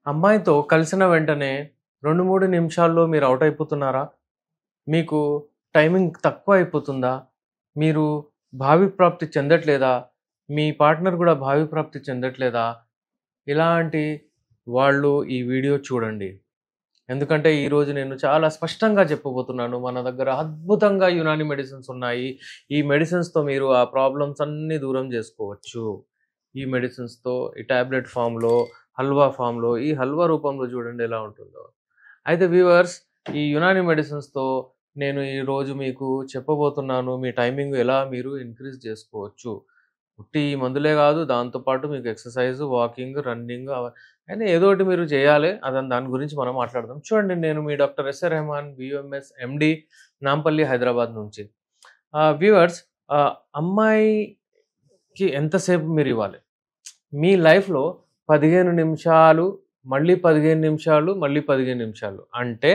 అమ్మాయితో కలిసిన వెంటనే 2, 3 నిమిషాల్లో మీరు ఔట్ అయిపోతున్నారా? మీకు టైమింగ్ తక్కువ అయిపోతుందా? మీరు భావి ప్రాప్తి చెందట్లేదా? మీ పార్ట్నర్ గూడా భావి ప్రాప్తి చెందట్లేదా? ఇలాంటి వాళ్ళు ఈ వీడియో చూడండి. ఎందుకంటే ఈరోజు నేను చాలా స్పష్టంగా చెప్పబోతున్నాను. మన దగ్గర అద్భుతంగా యునాని మెడిసిన్స్ ఉన్నాయి. ఈ మెడిసిన్స్‌తో మీరు ఆ ప్రాబ్లమ్స్ అన్నీ దూరం జేసుకోవచ్చు. ఈ మెడిసిన్స్‌తో ఈ టాబ్లెట్ ఫార్మ్‌లో, హల్వా ఫార్మ్‌లో, ఈ హల్వా రూపంలో చూడండి ఎలా ఉంటుందో. అయితే వ్యూవర్స్, ఈ యునాని మెడిసిన్స్‌తో నేను ఈరోజు మీకు చెప్పబోతున్నాను. మీ టైమింగ్ ఎలా మీరు ఇంక్రీజ్ చేసుకోవచ్చు. ఉట్టి ఈ మందులే గాదు, దాంతో పాటు మీకు ఎక్సర్‌సైజ్, వాకింగ్, రన్నింగ్ అయినా ఏదో ఒకటి మీరు చేయాలి. దాని గురించి మనం మాట్లాడదాం. చూడండి, నేను మీ doctor S A Rahman, BMS, MD, Nampally, Hyderabad నుంచి. వ్యూవర్స్, అమ్మాయికి ఎంతసేపు మీరివ్వాలి? మీ లైఫ్‌లో 15 నిమిషాలు, మళ్ళీ 15 నిమిషాలు, మళ్ళీ 15 నిమిషాలు. అంటే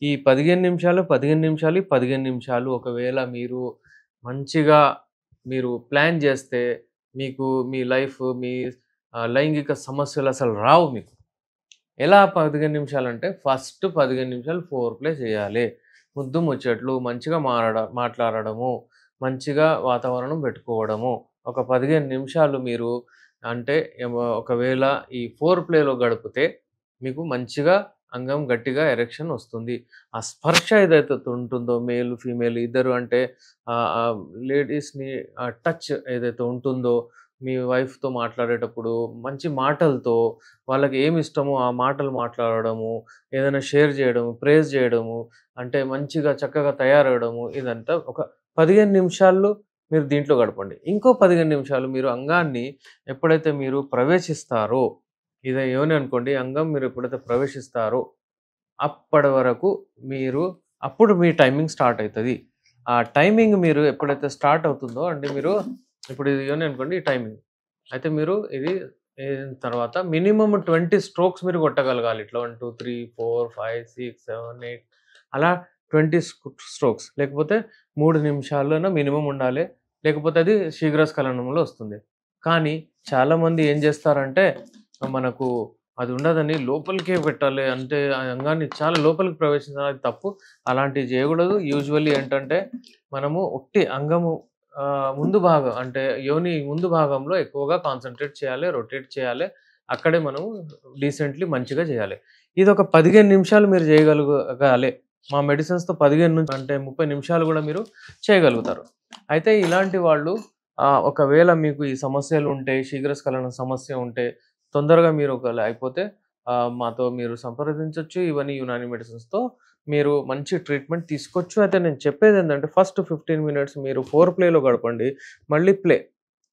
ఈ 15 నిమిషాలు, 15 నిమిషాలు, 15 నిమిషాలు ఒకవేళ మీరు మంచిగా ప్లాన్ జేస్తే మీకు మీ లైఫ్, మీ లైంగిక సమస్యలసలు రావు మీకు. ఎలా 15 నిమిషాలంటే ఫస్ట్ 15 నిమిషాలు ఫోర్ ప్లే చేయాలి. ముద్దు ముచ్చట్లు, మంచిగా మాట్లాడడము, మంచిగా వాతావరణం పెట్టుకోవడము. ఒక 15 నిమిషాలు మీరు అంటే ఒకవేళ ఈ ఫోర్ ప్లేలో గడిపితే మీకు మంచిగా అంగం గట్టిగా ఎరెక్షన్ వస్తుంది. ఆ స్పర్శ ఏదైతే ఉంటుందో మేల్, ఫీమేల్ ఇద్దరు అంటే లేడీస్‌ని టచ్ ఏదైతే ఉంటుందో మీ వైఫ్‌తో మాట్లాడేటప్పుడు మంచి మాటలతో వాళ్ళకి ఏమిష్టమో ఆ మాటలు మాట్లాడడము, ఏదైనా షేర్ చేయడము, ప్రైజ్ చేయడము, అంటే మంచిగా చక్కగా తయారవ్వడము, ఇదంతా ఒక 15 నిమిషాలు మీరు దీంట్లో గడపండి. ఇంకో 15 నిమిషాలు మీరు అంగాన్ని ఎప్పుడైతే మీరు ప్రవేశిస్తారో, ఇది యోని అనుకోండి, అంగం మీరు ఎప్పుడైతే ప్రవేశిస్తారో అప్పటి వరకు మీరు అప్పుడు మీ టైమింగ్ స్టార్ట్ అయితది. ఆ టైమింగ్ మీరు ఎప్పుడైతే స్టార్ట్ అవుతుందో అంటే మీరు ఇప్పుడు ఇది యోని అనుకోండి, ఈ టైమింగ్. అయితే మీరు ఇది అయిన తర్వాత మినిమమ్ 20 స్ట్రోక్స్ మీరు కొట్టగలగాలి. ఇట్లా 1, 2, 3, 4, 5, 6, 7, 8 అలా 20 స్ట్రోక్స్. లేకపోతే 3 నిమిషాలైనా మినిమమ్ ఉండాలి. లేకపోతే అది శీఘ్రస్ఖలనంలో వస్తుంది. కానీ చాలామంది ఏం చేస్తారంటే మనకు అది ఉండదని లోపలికే పెట్టాలి. అంటే ఆ అంగాన్ని చాలా లోపలికి ప్రవేశించాలి. అది తప్పు. అలాంటివి చేయకూడదు. యూజువల్లీ ఏంటంటే మనము ఉట్టి అంగము ముందు భాగం అంటే యోని ముందు భాగంలో ఎక్కువగా కాన్సంట్రేట్ చేయాలి, రొటేట్ చేయాలి. అక్కడే మనం డీసెంట్‌లీ మంచిగా చేయాలి. ఇదొక 15 నిమిషాలు మీరు చేయగలగాలి. మా మెడిసిన్స్‌తో 15 నుంచి అంటే 30 నిమిషాలు గూడా మీరు చేయగలుగుతారు. అయితే ఇలాంటి వాళ్ళు ఒకవేళ మీకు ఈ సమస్యలుంటే, శీఘ్రస్ఖలనం సమస్య ఉంటే, తొందరగా మీరు ఒకవేళ అయిపోతే మాతో మీరు సంప్రదించొచ్చు. ఇవన్నీ యునాని మెడిసిన్స్‌తో మీరు మంచి ట్రీట్మెంట్ తీసుకోవచ్చు. అయితే నేను చెప్పేదేంటంటే ఫస్ట్ 15 మినిట్స్ మీరు ఫోర్ ప్లేలో గడపండి. మళ్ళీ ప్లే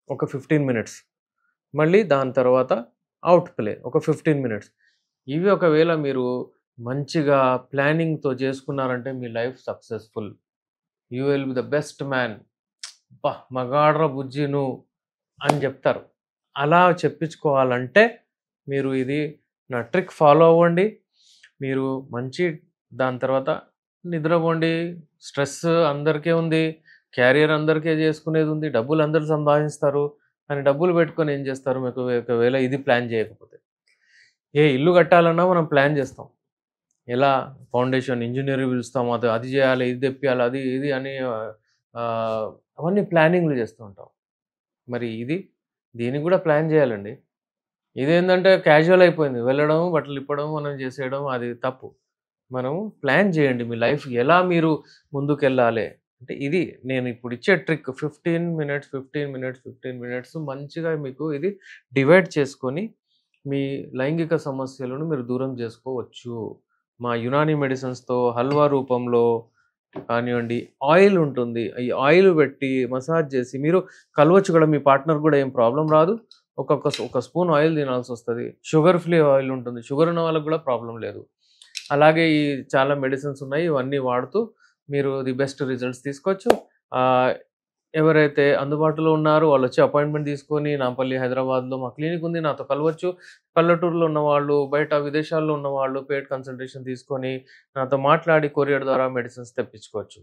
ఒక 15 మినిట్స్. మళ్ళీ దాని తర్వాత ఔట్ ప్లే ఒక 15 మినిట్స్. ఇవి ఒకవేళ మీరు మంచిగా ప్లానింగ్‌తో చేసుకున్నారంటే మీ life successful. You will be the best man. అబ్బా! మగాడ్రా బుజ్జి నువ్వు అని జెప్తారు. అలా చెప్పించుకోవాలంటే మీరు ఇది నా ట్రిక్ ఫాలో అవ్వండి. మీరు మంచి దాని తర్వాత నిద్రపోండి. స్ట్రెస్ అందరికీ ఉంది. క్యారియర్ అందరికీ చేసుకునేదుంది. డబ్బులు అందరూ సంపాదిస్తారు. కానీ డబ్బులు పెట్టుకొని ఏం చేస్తారు? మీకు ఒకవేళ ఇది ప్లాన్ చేయకపోతే. ఏ ఇల్లు కట్టాలన్నా మనం ప్లాన్ చేస్తాం. ఎలా ఫౌండేషన్ ఇంజినీర్ పిలుస్తాం. అది అది చేయాలి, ఇది తెప్పియాలి, అది ఇది అని అవన్నీ ప్లానింగ్‌లు చేస్తూ ఉంటాం. మరి దీనికి కూడా ప్లాన్ చేయాలండి. ఇదేందంటే క్యాజువల్ అయిపోయింది. వెళ్ళడం, బట్టలు ఇప్పడం, మనం చేసేయడం అది తప్పు. మనం ప్లాన్ చేయండి. మీ లైఫ్ ఎలా మీరు ముందుకెళ్ళాలి. అంటే ఇది నేను ఇప్పుడు ఇచ్చే ట్రిక్ 15 మినిట్స్, 15 మినిట్స్, 15 మినిట్స్ మంచిగా మీకు ఇది డివైడ్ చేసుకొని మీ లైంగిక సమస్యలను మీరు దూరం చేసుకోవచ్చు. మా యునాని మెడిసిన్స్‌తో హల్వా రూపంలో కానివ్వండి, ఆయిల్ ఉంటుంది. ఈ ఆయిల్ పెట్టి మసాజ్ చేసి మీరు కలవచ్చు కూడా, మీ పార్ట్నర్ కూడా ఏం ప్రాబ్లమ్ రాదు. ఒక స్పూన్ ఆయిల్ తినాల్సొస్తది. షుగర్ ఫ్రీ ఆయిల్ ఉంటుంది. షుగర్ ఉన్న వాళ్ళకి కూడా ప్రాబ్లమ్ లేదు. అలాగే ఈ చాలా మెడిసిన్స్ ఉన్నాయి. ఇవన్నీ వాడుతూ మీరు ది బెస్ట్ రిజల్ట్స్ తీసుకోవచ్చు. ఆహ్, ఎవరైతే అందుబాటులో ఉన్నారో వాళ్ళొచ్చి అపాయింట్‌మెంట్ తీసుకొని నాంపల్లి, హైదరాబాద్‌లో మా క్లినిక్ ఉంది. నాతో కలవచ్చు. పల్లెటూరులో ఉన్నవాళ్ళు, బయట విదేశాల్లో ఉన్నవాళ్ళు పెయిడ్ కన్సల్టేషన్ తీసుకొని నాతో మాట్లాడి కొరియర్ ద్వారా మెడిసిన్స్ తెప్పించుకోవచ్చు.